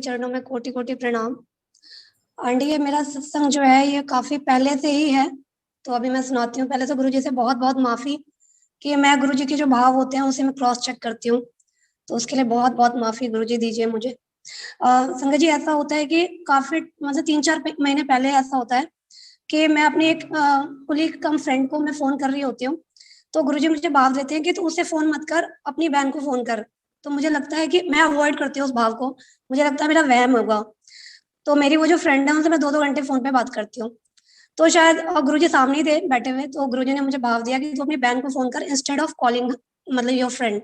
चरणों में कोटि कोटि प्रणाम। आंटी, ये मेरा सत्संग जो है ये काफी पहले से ही है, तो अभी मैं सुनाती हूँ। पहले तो गुरुजी से बहुत बहुत माफी कि मैं गुरुजी के जो भाव होते हैं उसे मैं क्रॉस चेक करती हूँ, तो उसके लिए बहुत बहुत माफी गुरुजी दीजिए मुझे। संगत जी, ऐसा होता है कि काफी मतलब 3-4 महीने पहले ऐसा होता है कि मैं अपनी एक कुलीग कम फ्रेंड को मैं फोन कर रही होती हूँ, तो गुरुजी मुझे भाव देते हैं कि तू उसे फोन मत कर, अपनी बहन को फोन कर। तो मुझे लगता है कि मैं अवॉइड करती हूँ उस भाव को, मुझे लगता है मेरा वहम होगा। तो मेरी वो जो फ्रेंड है उनसे मैं 2-2 घंटे फोन पे बात करती हूँ। तो शायद गुरुजी सामने ही थे बैठे हुए, तो गुरुजी ने मुझे भाव दिया कि तू अपनी बहन को फोन कर इंस्टेड ऑफ कॉलिंग मतलब योर फ्रेंड।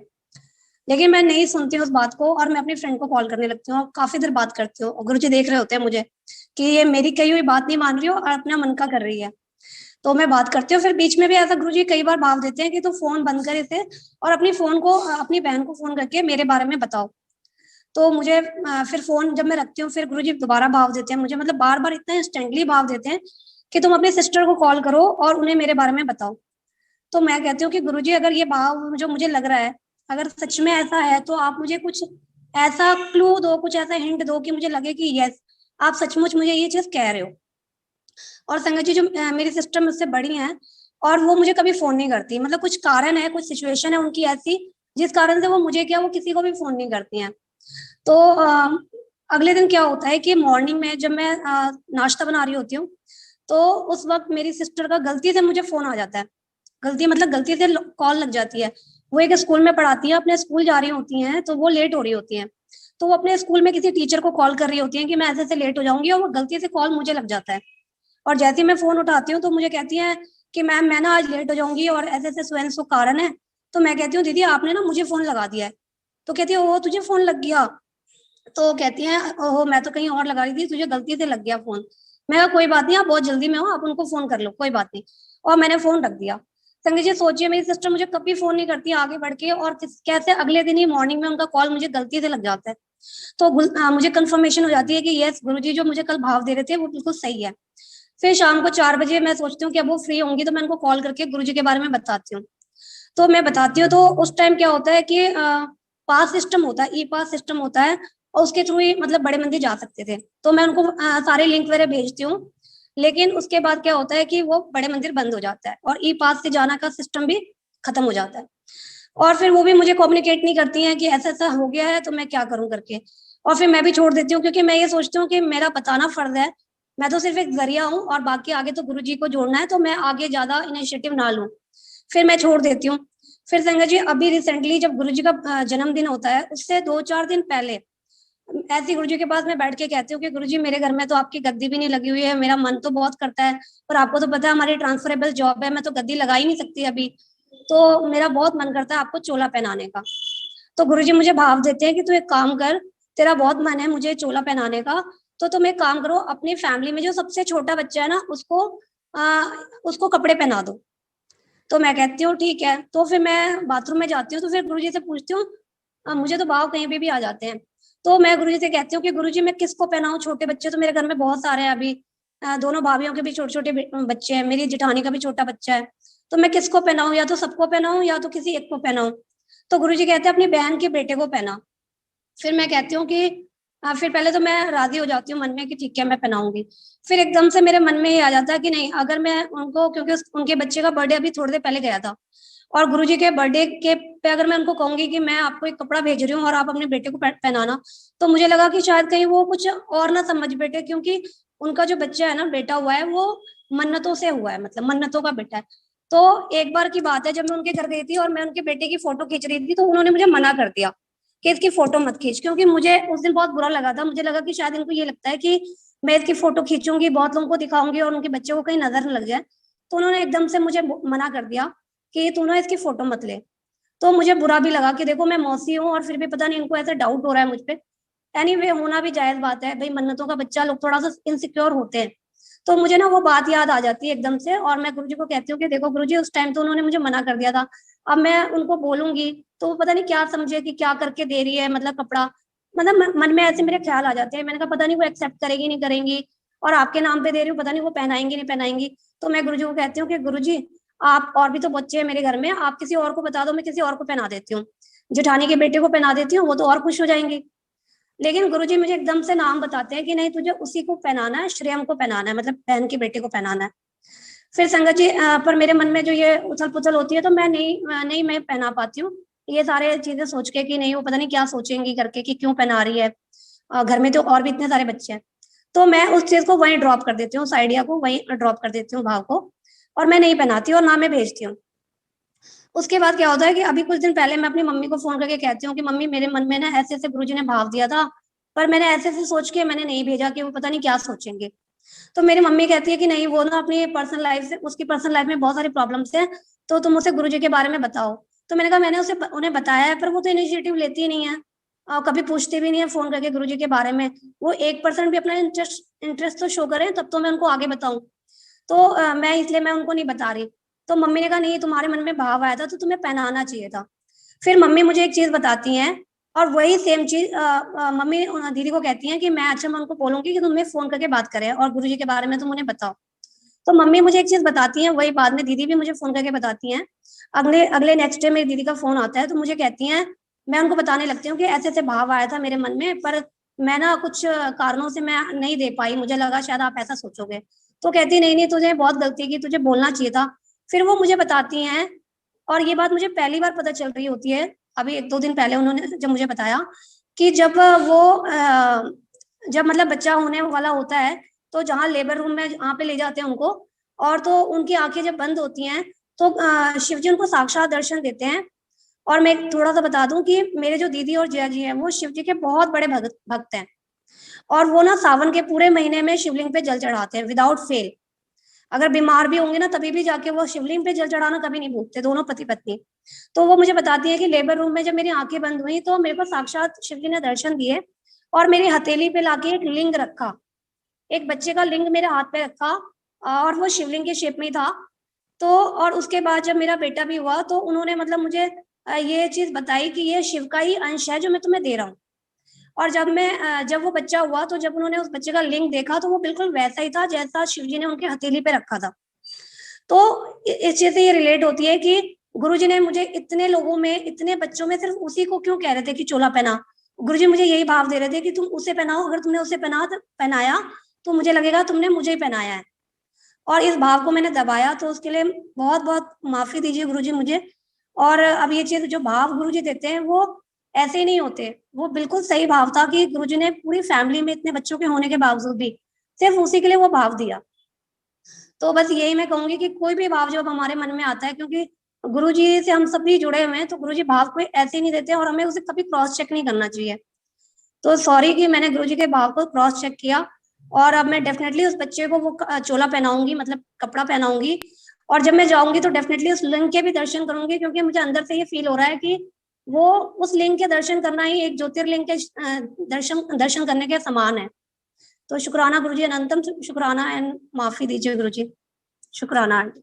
लेकिन मैं नहीं सुनती हूँ उस बात को और मैं अपनी फ्रेंड को कॉल करने लगती हूँ और काफी देर बात करती हूँ, और गुरुजी देख रहे होते हैं मुझे कि ये मेरी कही हुई बात नहीं मान रही हो और अपना मन का कर रही है। तो मैं बात करती हूँ, फिर बीच में भी ऐसा गुरुजी कई बार भाव देते हैं कि तू फोन बंद कर इसे और अपनी फोन को अपनी बहन को फोन करके मेरे बारे में बताओ। तो मुझे फिर फोन जब मैं रखती हूँ फिर गुरुजी दोबारा भाव देते हैं मुझे, मतलब बार बार इतना इंस्टेंटली भाव देते हैं कि तुम अपनी सिस्टर को कॉल करो और उन्हें मेरे बारे में बताओ। तो मैं कहती हूँ कि गुरुजी, अगर ये भाव जो मुझे लग रहा है अगर सच में ऐसा है तो आप मुझे कुछ ऐसा क्लू दो, कुछ ऐसा हिंट दो कि मुझे लगे कि यस, आप सचमुच मुझे ये चीज कह रहे हो। और संगत जी, जो मेरी सिस्टर मुझसे बड़ी हैं और वो मुझे कभी फोन नहीं करती, मतलब कुछ कारण है, कुछ सिचुएशन है उनकी ऐसी जिस कारण से वो मुझे क्या वो किसी को भी फोन नहीं करती हैं। तो अगले दिन क्या होता है कि मॉर्निंग में जब मैं नाश्ता बना रही होती हूँ, तो उस वक्त मेरी सिस्टर का गलती से मुझे फोन आ जाता है। गलती मतलब गलती से कॉल लग जाती है। वो एक स्कूल में पढ़ाती है, अपने स्कूल जा रही होती हैं, तो वो लेट हो रही होती हैं। तो वो अपने स्कूल में किसी टीचर को कॉल कर रही होती हैं कि मैं ऐसे ऐसे लेट हो जाऊंगी, और वो गलती से कॉल मुझे लग जाता है। और जैसे ही मैं फोन उठाती हूँ तो मुझे कहती हैं कि मैम मैं ना आज लेट हो जाऊंगी और ऐसे ऐसे स्वयं सो कारण है। तो मैं कहती हूँ दीदी आपने ना मुझे फोन लगा दिया है। तो कहती है ओह तुझे फोन लग गया। तो कहती है ओहो मैं तो कहीं और लगा रही थी, तुझे गलती से लग गया फोन। मैं कहा कोई बात नहीं, आप बहुत जल्दी में हो, आप उनको फोन कर लो, कोई बात नहीं। और मैंने फोन रख दिया। संजय जी सोचिए, मेरी सिस्टर मुझे कभी फोन नहीं करती आगे बढ़ के, और कैसे अगले दिन ही मॉर्निंग में उनका कॉल मुझे गलती से लग जाता है। तो मुझे कंफर्मेशन हो जाती है कि यस गुरुजी जो मुझे कल भाव दे रहे थे वो बिल्कुल सही है। फिर शाम को 4 बजे मैं सोचती हूँ कि अब वो फ्री होंगी तो मैं उनको कॉल करके गुरुजी के बारे में बताती हूँ। तो मैं बताती हूँ, तो उस टाइम क्या होता है कि पास सिस्टम होता है, ई पास सिस्टम होता है, और उसके थ्रू ही मतलब बड़े मंदिर जा सकते थे। तो मैं उनको सारे लिंक वगैरह भेजती हूँ। लेकिन उसके बाद क्या होता है कि वो बड़े मंदिर बंद हो जाता है और ई पास से जाना का सिस्टम भी खत्म हो जाता है। और फिर वो भी मुझे कम्युनिकेट नहीं करती हैं कि ऐसा ऐसा हो गया है तो मैं क्या करूं करके। और फिर मैं भी छोड़ देती हूँ, क्योंकि मैं ये सोचती हूँ कि मेरा बताना फर्ज है। मैं तो सिर्फ एक जरिया हूँ और बाकी आगे तो गुरु जी को जोड़ना है, तो मैं आगे ज्यादा इनिशिएटिव ना लूँ। फिर मैं छोड़ देती हूँ। फिर संगत जी अभी रिसेंटली जब गुरु जी का जन्मदिन होता है उससे 2-4 दिन पहले ऐसी गुरु जी के पास मैं बैठ के कहती हूँ कि गुरु जी मेरे घर में तो आपकी गद्दी भी नहीं लगी हुई है, मेरा मन तो बहुत करता है, पर आपको तो पता है हमारी ट्रांसफरेबल जॉब है, मैं तो गद्दी लगा ही नहीं सकती अभी। तो मेरा बहुत मन करता है आपको चोला पहनाने का। तो गुरुजी मुझे भाव देते हैं कि तू एक काम कर, तेरा बहुत मन है मुझे चोला पहनाने का, तो तुम एक काम करो, अपनी फैमिली में जो सबसे छोटा बच्चा है ना आ, उसको कपड़े पहना दो। तो मैं कहती हूँ ठीक है। तो फिर मैं बाथरूम में जाती हूँ, तो फिर गुरुजी से पूछती हूँ, मुझे तो भाव कहीं पे भी आ जाते हैं। तो मैं गुरुजी से कहती हूँ कि गुरुजी मैं किसको पहनाऊं, छोटे बच्चे तो मेरे घर में बहुत सारे हैं अभी। दोनों भाभीियों के भी छोटे छोटे बच्चे हैं, मेरी जेठानी का भी छोटा बच्चा है। तो मैं किसको पहनाऊं, या तो सबको पहनाऊं या तो किसी एक को पहनाऊं। तो गुरुजी कहते हैं अपनी बहन के बेटे को पहना। फिर मैं कहती हूँ कि फिर पहले तो मैं राजी हो जाती हूँ मन में कि ठीक है मैं पहनाऊंगी। फिर एकदम से मेरे मन में ये आ जाता है कि नहीं, अगर मैं उनको, क्योंकि उनके बच्चे का बर्थडे अभी थोड़ी देर पहले गया था, और गुरुजी के बर्थडे के पे अगर मैं उनको कहूंगी कि मैं आपको एक कपड़ा भेज रही हूँ और आप अपने बेटे को पहनाना, तो मुझे लगा कि शायद कहीं वो कुछ और ना समझ बेटे, क्योंकि उनका जो बच्चा है ना, बेटा हुआ है, वो मन्नतों से हुआ है, मतलब मन्नतों का बेटा है। तो एक बार की बात है, जब मैं उनके घर गई थी और मैं उनके बेटे की फोटो खींच रही थी, तो उन्होंने मुझे मना कर दिया कि इसकी फोटो मत खींच, क्योंकि मुझे उस दिन बहुत बुरा लगा था। मुझे लगा कि शायद इनको ये लगता है कि मैं इसकी फोटो खींचूंगी, बहुत लोगों को दिखाऊंगी और उनके बच्चे को कहीं नजर न लग जाए। तो उन्होंने एकदम से मुझे मना कर दिया कि तू ना इसकी फोटो मत ले। तो मुझे बुरा भी लगा कि देखो मैं मौसी हूँ और फिर भी पता नहीं इनको ऐसा डाउट हो रहा है मुझ पर। एनीवे, होना भी जायज बात है भाई, मन्नतों का बच्चा, लोग थोड़ा सा इनसिक्योर होते हैं। तो मुझे ना वो बात याद आ जाती है एकदम से, और मैं गुरुजी को कहती हूँ कि देखो गुरुजी उस टाइम तो उन्होंने मुझे मना कर दिया था, अब मैं उनको बोलूंगी तो वो पता नहीं क्या समझे कि क्या करके दे रही है, मतलब कपड़ा, मतलब मन में ऐसे मेरे ख्याल आ जाते हैं। मैंने कहा पता नहीं वो एक्सेप्ट करेगी नहीं करेंगी, और आपके नाम पे दे रही हूँ, पता नहीं वो पहनाएंगी नहीं पहनाएंगी। तो मैं गुरुजी को कहती हूँ कि गुरुजी आप, और भी तो बच्चे हैं मेरे घर में, आप किसी और को बता दो, मैं किसी और को पहना देती हूँ, जेठानी के बेटे को पहना देती हूँ, वो तो और खुश हो जाएंगे। लेकिन गुरुजी मुझे एकदम से नाम बताते हैं कि नहीं तुझे उसी को पहनाना है, श्रेयम को पहनाना है, मतलब बहन के बेटे को पहनाना है। फिर संगत जी पर मेरे मन में जो ये उथल पुथल होती है, तो मैं नहीं मैं पहना पाती हूँ ये सारे चीजें सोच के कि नहीं वो पता नहीं क्या सोचेंगी करके कि क्यों पहना रही है, घर में तो और भी इतने सारे बच्चे हैं। तो मैं उस चीज को वहीं ड्रॉप कर देती हूँ, उस आइडिया को वहीं ड्रॉप कर देती हूँ भाव को, और मैं नहीं पहनाती और ना मैं भेजती हूँ। उसके बाद क्या होता है कि अभी कुछ दिन पहले मैं अपनी मम्मी को फोन करके कहती हूँ कि मम्मी मेरे मन में ना ऐसे ऐसे गुरुजी ने भाव दिया था, पर मैंने ऐसे ऐसे सोच के मैंने नहीं भेजा कि वो पता नहीं क्या सोचेंगे। तो मेरी मम्मी कहती है कि नहीं वो ना अपनी पर्सनल लाइफ से, उसकी पर्सनल लाइफ में बहुत सारी प्रॉब्लम्स हैं, तो तुम उसे गुरुजी के बारे में बताओ। तो मैंने कहा मैंने उसे उन्हें बताया है, पर वो तो इनिशिएटिव लेती ही नहीं है, कभी पूछते भी नहीं है फोन करके गुरुजी के बारे में। वो 1% भी अपना इंटरेस्ट तो शो करें तब तो मैं उनको आगे बताऊं। तो मैं इसलिए मैं उनको नहीं बता रही। तो मम्मी ने कहा नहीं तुम्हारे मन में भाव आया था तो तुम्हें पहनाना चाहिए था। फिर मम्मी मुझे एक चीज बताती हैं, और वही सेम चीज मम्मी दीदी को कहती हैं कि मैं अच्छा मैं उनको बोलूंगी कि तुम्हें फोन करके बात करें और गुरुजी के बारे में तुम उन्हें बताओ। तो मम्मी मुझे एक चीज बताती हैं, वही बाद में दीदी भी मुझे फोन करके बताती हैं। अगले अगले नेक्स्ट डे मेरी दीदी का फोन आता है, तो मुझे कहती हैं, मैं उनको बताने लगती हूँ कि ऐसे ऐसे भाव आया था मेरे मन में, पर मैं ना कुछ कारणों से मैं नहीं दे पाई, मुझे लगा शायद आप ऐसा सोचोगे। तो कहती नहीं नहीं तुझे बहुत गलती की, तुझे बोलना चाहिए था। फिर वो मुझे बताती हैं, और ये बात मुझे पहली बार पता चल रही होती है, अभी 1-2 दिन पहले उन्होंने जब मुझे बताया कि जब वो जब मतलब बच्चा होने वाला होता है, तो जहाँ लेबर रूम में जहाँ पे ले जाते हैं उनको, और तो उनकी आंखें जब बंद होती हैं, तो शिव जी उनको साक्षात दर्शन देते हैं। और मैं थोड़ा सा बता दूं कि मेरे जो दीदी और जिया जी हैं वो शिव जी के बहुत बड़े भक्त भक्त हैं, और वो ना सावन के पूरे महीने में शिवलिंग पे जल चढ़ाते हैं विदाउट फेल। अगर बीमार भी होंगे ना तभी भी जाके वो शिवलिंग पे जल चढ़ाना कभी नहीं भूलते, दोनों पति पत्नी। तो वो मुझे बताती है कि लेबर रूम में जब मेरी आंखें बंद हुई तो मेरे को साक्षात शिव जी ने दर्शन दिए, और मेरी हथेली पे लाके एक लिंग रखा, एक बच्चे का लिंग मेरे हाथ पे रखा, और वो शिवलिंग के शेप में था। तो और उसके बाद जब मेरा बेटा भी हुआ तो उन्होंने मतलब मुझे ये चीज बताई कि ये शिव का ही अंश है जो मैं तुम्हें दे रहा हूँ। और जब वो बच्चा हुआ तो जब उन्होंने उस बच्चे का लिंग देखा तो वो बिल्कुल वैसा ही था जैसा शिव जी ने उनके हथेली पे रखा था। तो इस चीज से ये रिलेट होती है कि गुरुजी ने मुझे इतने लोगों में, इतने बच्चों में सिर्फ उसी को क्यों कह रहे थे कि चोला पहना। गुरुजी मुझे यही भाव दे रहे थे कि तुम उसे पहनाओ, अगर तुमने उसे पहनाया तो मुझे लगेगा तुमने मुझे ही पहनाया है। और इस भाव को मैंने दबाया, तो उसके लिए बहुत बहुत माफी दीजिए गुरुजी मुझे। और अब ये चीज जो भाव गुरुजी देते हैं वो ऐसे ही नहीं होते, वो बिल्कुल सही भाव था कि गुरुजी ने पूरी फैमिली में इतने बच्चों के होने के बावजूद भी सिर्फ उसी के लिए वो भाव दिया। तो बस यही मैं कहूंगी कि कोई भी भाव जब हमारे मन में आता है, क्योंकि गुरु जी से हम सभी जुड़े हुए हैं, तो गुरु जी भाव कोई ऐसे ही नहीं देते और हमें उसे कभी क्रॉस चेक नहीं करना चाहिए। तो सॉरी कि मैंने गुरु जी के भाव को क्रॉस चेक किया, और अब मैं डेफिनेटली उस बच्चे को वो चोला पहनाऊंगी, मतलब कपड़ा पहनाऊंगी। और जब मैं जाऊंगी तो डेफिनेटली उस लिंग के भी दर्शन करूंगी, क्योंकि मुझे अंदर से ये फील हो रहा है कि वो उस लिंग के दर्शन करना ही एक ज्योतिर्लिंग के दर्शन दर्शन करने के समान है। तो शुक्राना गुरु जी, अनंतम शुक्राना, एंड माफी दीजिए गुरु जी। शुक्राना आंटी।